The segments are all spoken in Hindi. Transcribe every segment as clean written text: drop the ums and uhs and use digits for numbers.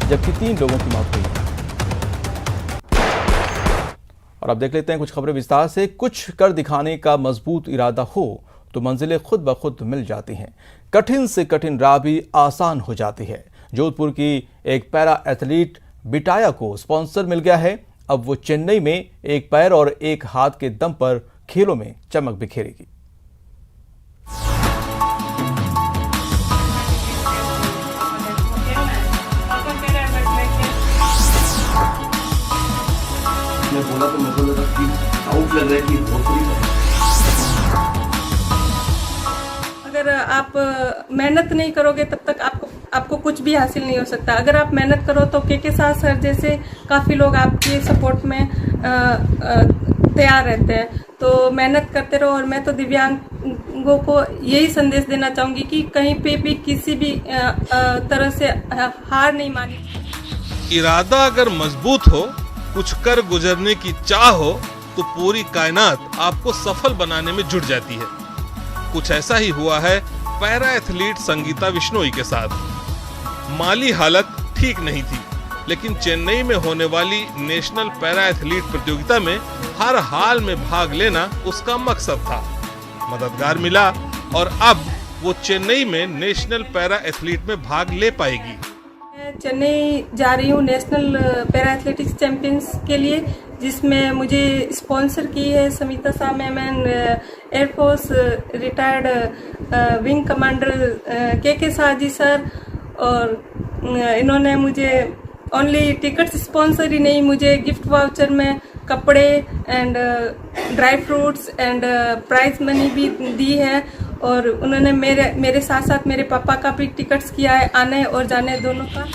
जबकि 3 लोगों की मौत हुई है। और अब देख लेते हैं कुछ खबरें विस्तार से। कुछ कर दिखाने का मजबूत इरादा हो तो मंजिलें खुद ब खुद मिल जाती हैं, कठिन से कठिन राह भी आसान हो जाती है। जोधपुर की एक पैरा एथलीट बिटाया को स्पॉन्सर मिल गया है। अब वो चेन्नई में एक पैर और एक हाथ के दम पर खेलों में चमक बिखेरेगी। बोला तो मुझे लगा कि आउट लग रहा है कि भोजपुरी। अगर आप मेहनत नहीं करोगे तब तक आपको कुछ भी हासिल नहीं हो सकता। अगर आप मेहनत करो तो के साथ सर जैसे काफ़ी लोग आपके सपोर्ट में तैयार रहते हैं, तो मेहनत करते रहो। और मैं तो दिव्यांगों को यही संदेश देना चाहूँगी कि कहीं पे भी किसी भी तरह से हार नहीं मानी। इरादा अगर मजबूत हो, कुछ कर गुजरने की चाह हो, तो पूरी कायनात आपको सफल बनाने में जुट जाती है। कुछ ऐसा ही हुआ है पैरा एथलीट संगीता विश्नोई के साथ। माली हालत ठीक नहीं थी, लेकिन चेन्नई में होने वाली नेशनल पैरा एथलीट प्रतियोगिता में हर हाल में भाग लेना उसका मकसद था। मददगार मिला और अब वो चेन्नई में नेशनल पैरा एथलीट में भाग ले पाएगी। चेन्नई जा रही हूँ नेशनल पैरा एथलेटिक्स चैंपियंस के लिए, जिसमें मुझे स्पॉन्सर की है Samita Sameman, air force retired wing commander K Saji sir. और इन्होंने मुझे ओनली टिकट्स स्पॉन्सर ही नहीं, मुझे गिफ्ट वाउचर में कपड़े and dry fruits and prize money भी दी है। और उन्होंने मेरे साथ साथ मेरे पापा का भी टिकट्स किया है, आने और जाने दोनों का।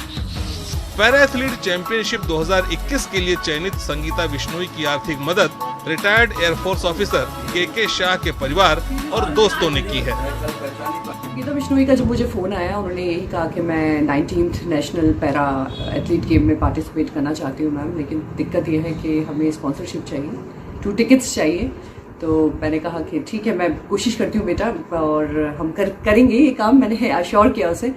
पैरा एथलीट चैंपियनशिप 2021 के लिए चयनित संगीता विश्नोई की आर्थिक मदद रिटायर्ड एयरफोर्स ऑफिसर के शाह के परिवार और दोस्तों ने की है। संगीता विश्नोई का जब मुझे फ़ोन आया, उन्होंने यही कहा कि मैं 19th national para athlete game में पार्टिसिपेट करना चाहती हूँ मैम, लेकिन दिक्कत यह है कि हमें स्पॉन्सरशिप चाहिए, 2 टिकट्स चाहिए। तो मैंने कहा कि ठीक है, मैं कोशिश करती हूँ बेटा, और हम करेंगे ये काम। मैंने अश्योर किया उसे।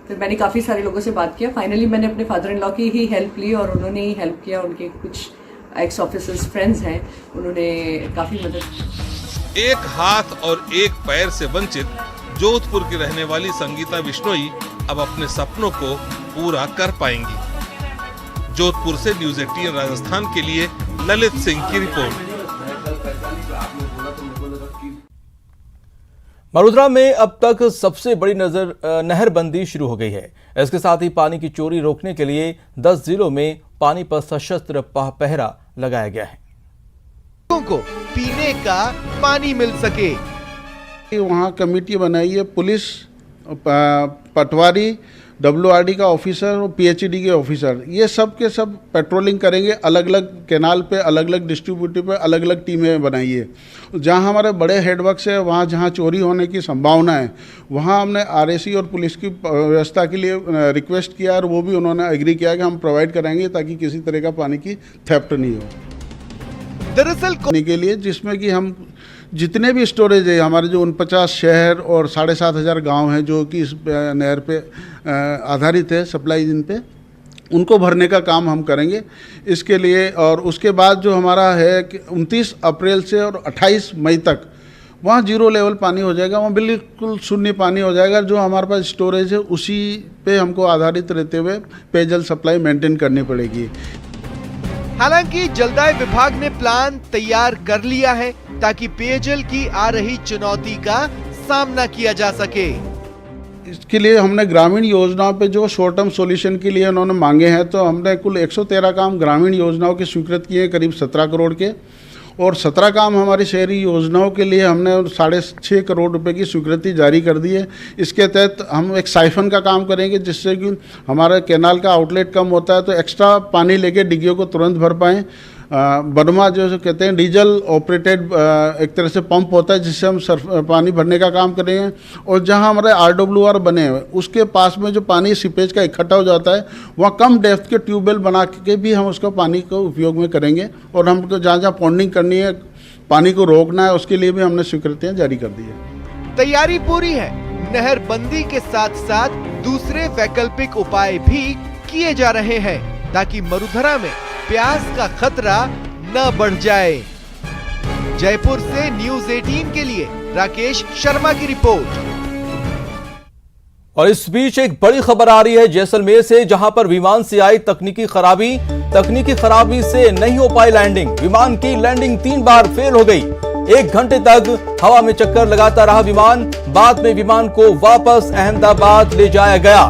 फिर मैंने काफ़ी सारे लोगों से बात किया। फाइनली मैंने अपने फादर इन लॉ की ही हेल्प ली और उन्होंने ही हेल्प किया। उनके कुछ एक्स ऑफिसर्स फ्रेंड्स हैं, उन्होंने काफ़ी मदद की। एक हाथ और एक पैर से वंचित जोधपुर की रहने वाली संगीता विश्नोई अब अपने सपनों को पूरा कर पाएंगी। जोधपुर से न्यूज़ 18 राजस्थान के लिए ललित सिंह की रिपोर्ट। मरुद्रा में अब तक सबसे बड़ी नहरबंदी शुरू हो गई है। इसके साथ ही पानी की चोरी रोकने के लिए 10 जिलों में पानी पर सशस्त्र पहरा लगाया गया है। लोगों को पीने का पानी मिल सके, वहाँ कमेटी बनाई है। पुलिस, पटवारी, WRD का ऑफिसर और PHED के ऑफिसर, ये सब के सब पेट्रोलिंग करेंगे। अलग अलग कैनाल पे, अलग अलग डिस्ट्रीब्यूटर पे अलग अलग टीमें बनाई है। जहाँ हमारे बड़े हेडवर्क्स है, वहाँ जहाँ चोरी होने की संभावना है, वहाँ हमने RAC और पुलिस की व्यवस्था के लिए रिक्वेस्ट किया और वो भी उन्होंने एग्री किया कि हम प्रोवाइड कराएंगे ताकि किसी तरह का पानी की थेफ्ट नहीं हो। दरअसल के लिए जिसमें कि हम जितने भी स्टोरेज है, हमारे जो 49 शहर और 7,500 गांव हैं जो कि इस नहर पे आधारित है, सप्लाई जिन पे, उनको भरने का काम हम करेंगे इसके लिए। और उसके बाद जो हमारा है कि 29 अप्रैल से और 28 मई तक वहाँ 0 लेवल पानी हो जाएगा, वहाँ बिल्कुल शून्य पानी हो जाएगा। जो हमारे पास स्टोरेज है उसी पे हमको आधारित रहते हुए पेयजल सप्लाई मेंटेन करनी पड़ेगी। हालांकि जलदाय विभाग ने प्लान तैयार कर लिया है ताकि पेयजल की आ रही चुनौती का सामना किया जा सके। इसके लिए हमने ग्रामीण योजनाओं पे जो शॉर्ट टर्म सॉल्यूशन के लिए उन्होंने मांगे हैं, तो हमने कुल 113 काम ग्रामीण योजनाओं के स्वीकृत किए, करीब 17 करोड़ के। और 17 काम हमारी शहरी योजनाओं के लिए हमने 6.5 करोड़ रुपए की स्वीकृति जारी कर दी है। इसके तहत हम एक साइफन का काम करेंगे, जिससे कि हमारा कैनाल का आउटलेट कम होता है तो एक्स्ट्रा पानी लेके डिग्गियों को तुरंत भर पाएँ। बनमा जो कहते हैं डीजल ऑपरेटेड एक तरह से पंप होता है, जिससे हम पानी भरने का काम करेंगे। और जहां हमारे RWR बने हुए उसके पास में जो पानी सीपेज का इकट्ठा हो जाता है, वहाँ कम डेप्थ के ट्यूबवेल बना के भी हम उसका पानी को उपयोग में करेंगे। और हमको जहाँ जहाँ पॉन्डिंग करनी है, पानी को रोकना है, उसके लिए भी हमने स्वीकृतियाँ जारी कर दी है। तैयारी पूरी है। नहर बंदी के साथ साथ दूसरे वैकल्पिक उपाय भी किए जा रहे हैं ताकि मरुधरा में प्याज का खतरा न बढ़ जाए। जयपुर से न्यूज़ 18 के लिए राकेश शर्मा की रिपोर्ट। और इस बीच एक बड़ी खबर आ रही है जैसलमेर से, जहां पर विमान से आई तकनीकी खराबी से नहीं हो पाई लैंडिंग। विमान की लैंडिंग 3 बार फेल हो गई। 1 घंटे तक हवा में चक्कर लगाता रहा विमान। बाद में विमान को वापस अहमदाबाद ले जाया गया।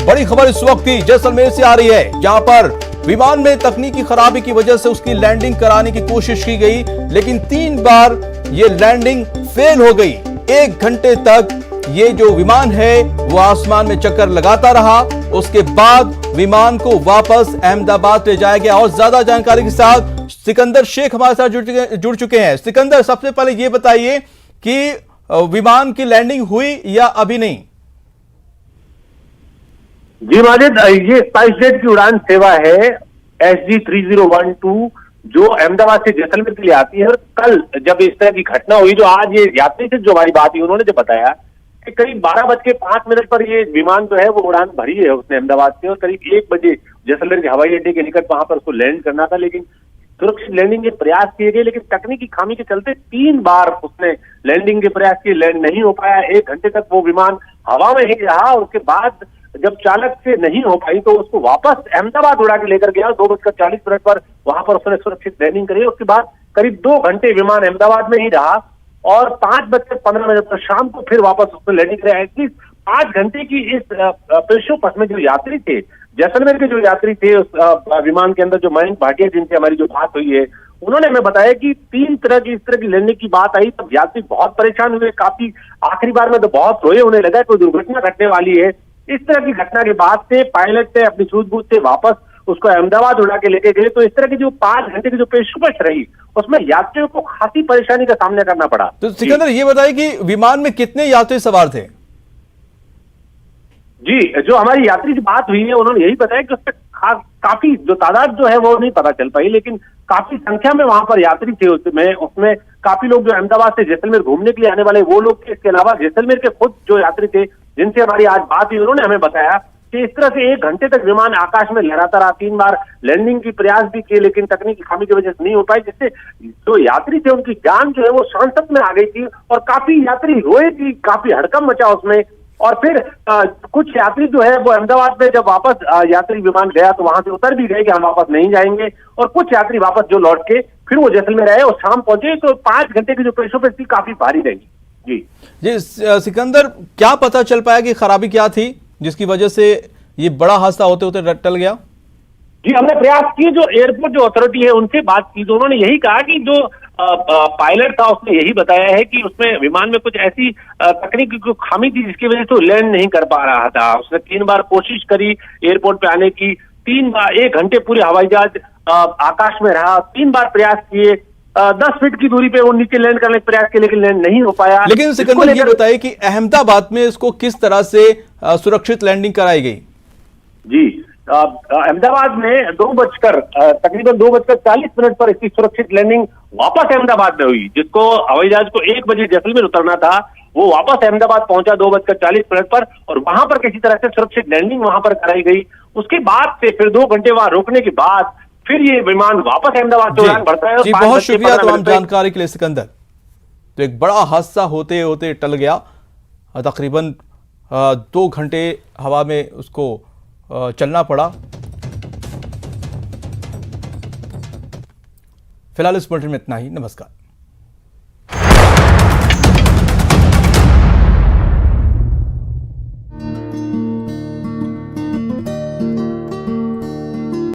बड़ी खबर इस वक्त की जैसलमेर से आ रही है, जहां पर विमान में तकनीकी खराबी की वजह से उसकी लैंडिंग कराने की कोशिश की गई, लेकिन 3 बार ये लैंडिंग फेल हो गई। 1 घंटे तक ये जो विमान है वो आसमान में चक्कर लगाता रहा। उसके बाद विमान को वापस अहमदाबाद ले जाया गया। और ज्यादा जानकारी के साथ सिकंदर शेख हमारे साथ जुड़ चुके हैं। सिकंदर, सबसे पहले ये बताइए कि विमान की लैंडिंग हुई या अभी नहीं? जी माजिद, ये स्पाइसजेट की उड़ान सेवा है SG 3012 जो अहमदाबाद से जैसलमेर के लिए आती है। और कल जब इस तरह की घटना हुई, जो आज ये यात्री से जो हमारी बात हुई, उन्होंने जो बताया कि करीब 12:05 पर ये विमान जो है वो उड़ान भरी है उसने अहमदाबाद से, और करीब 1 बजे जैसलमेर के हवाई अड्डे के निकट वहां पर उसको लैंड करना था। लेकिन सुरक्षित लैंडिंग के प्रयास किए गए, लेकिन तकनीकी खामी के चलते 3 बार उसने लैंडिंग के प्रयास किए, लैंड नहीं हो पाया। 1 घंटे तक वो विमान हवा में ही रहा। उसके बाद जब चालक से नहीं हो पाई तो उसको वापस अहमदाबाद उड़ा के लेकर गया। 2:40 पर वहां पर उसने सुरक्षित लैंडिंग करी। उसके बाद करीब 2 घंटे विमान अहमदाबाद में ही रहा और 5:15 पर शाम को फिर वापस उसने लैंडिंग कराया। एटलीस्ट 5 घंटे की इस पेशोपस में जो यात्री थे, जैसलमेर के जो यात्री थे उस विमान के अंदर, जो मयंक भाटिया जिनसे हमारी जो बात हुई है, उन्होंने हमें बताया कि 3 तरह की इस तरह की लैंडिंग की बात आई तब यात्री बहुत परेशान हुए। काफी आखिरी बार में तो बहुत रोए, उन्हें लगा कोई दुर्घटना घटने वाली है। इस तरह की घटना के बाद से पायलट ने अपनी सूझबूझ से वापस उसको अहमदाबाद उड़ा के लेके गए। तो इस तरह की जो 5 घंटे की जो पेशकश रही, उसमें यात्रियों को खासी परेशानी का सामना करना पड़ा। तो सिकंदर, ये बताइए कि विमान में कितने यात्री सवार थे? जी, जो हमारी यात्री से बात हुई है उन्होंने यही बताया कि उसमें काफी जो तादाद जो है वो नहीं पता चल पाई, लेकिन काफी संख्या में वहां पर यात्री थे। उसमें काफी लोग जो अहमदाबाद से जैसलमेर घूमने के लिए आने वाले वो लोग थे। इसके अलावा जैसलमेर के खुद जो यात्री थे जिनसे हमारी आज बात हुई, उन्होंने हमें बताया कि इस तरह से 1 घंटे तक विमान आकाश में लहराता रहा। 3 बार लैंडिंग की प्रयास भी किए, लेकिन तकनीकी खामी की वजह से नहीं हो पाई, जिससे जो यात्री थे उनकी जान जो है वो सांसत में आ गई थी। और काफी यात्री रोए थी, काफी हड़कंप मचा उसमें। और फिर कुछ यात्री जो है वो अहमदाबाद में जब वापस यात्री विमान गया तो वहां से उतर भी गए कि हम वापस नहीं जाएंगे। और कुछ यात्री वापस जो लौट के फिर वो जैसलमेर आए और शाम पहुंचे। तो 5 घंटे की जो पेशोपस थी काफी भारी रही। जी सिकंदर, क्या पता चल पाया कि खराबी क्या थी जिसकी वजह से ये बड़ा हादसा होते होते टल गया? जी, हमने प्रयास किए, जो एयरपोर्ट जो अथॉरिटी है उनसे बात की तो उन्होंने यही कहा कि जो पायलट था उसने यही बताया है कि उसमें विमान में कुछ ऐसी तकनीकी की खामी थी जिसकी वजह से वो लैंड नहीं कर पा रहा था। उसने 3 बार कोशिश करी एयरपोर्ट पे आने की, 3 बार 1 घंटे पूरे हवाई जहाज आकाश में रहा, 3 बार प्रयास किए, 10 फीट की दूरी पे वो नीचे लैंड करने का प्रयास किया, लेकिन लैंड नहीं हो पाया। लेकिन सिकंदर, ये बताइए कि अहमदाबाद में इसको किस तरह से सुरक्षित लैंडिंग कराई गई? जी, अहमदाबाद में तकरीबन 2:40 पर इसकी सुरक्षित लैंडिंग वापस अहमदाबाद में हुई। जिसको हवाई जहाज को 1 बजे जैसलमेर उतरना था, वो वापस अहमदाबाद पहुंचा 2:40 पर, और वहां पर किसी तरह से सुरक्षित लैंडिंग वहां पर कराई गई। उसके बाद से फिर 2 घंटे वहां रोकने के बाद फिर ये विमान वापस अहमदाबाद से उड़ान भरता है। जी, बहुत शुक्रिया तमाम जानकारी के लिए सिकंदर। तो एक बड़ा हादसा होते होते टल गया। तकरीबन 2 घंटे हवा में उसको चलना पड़ा। फिलहाल इस बुलेटिन में इतना ही। नमस्कार।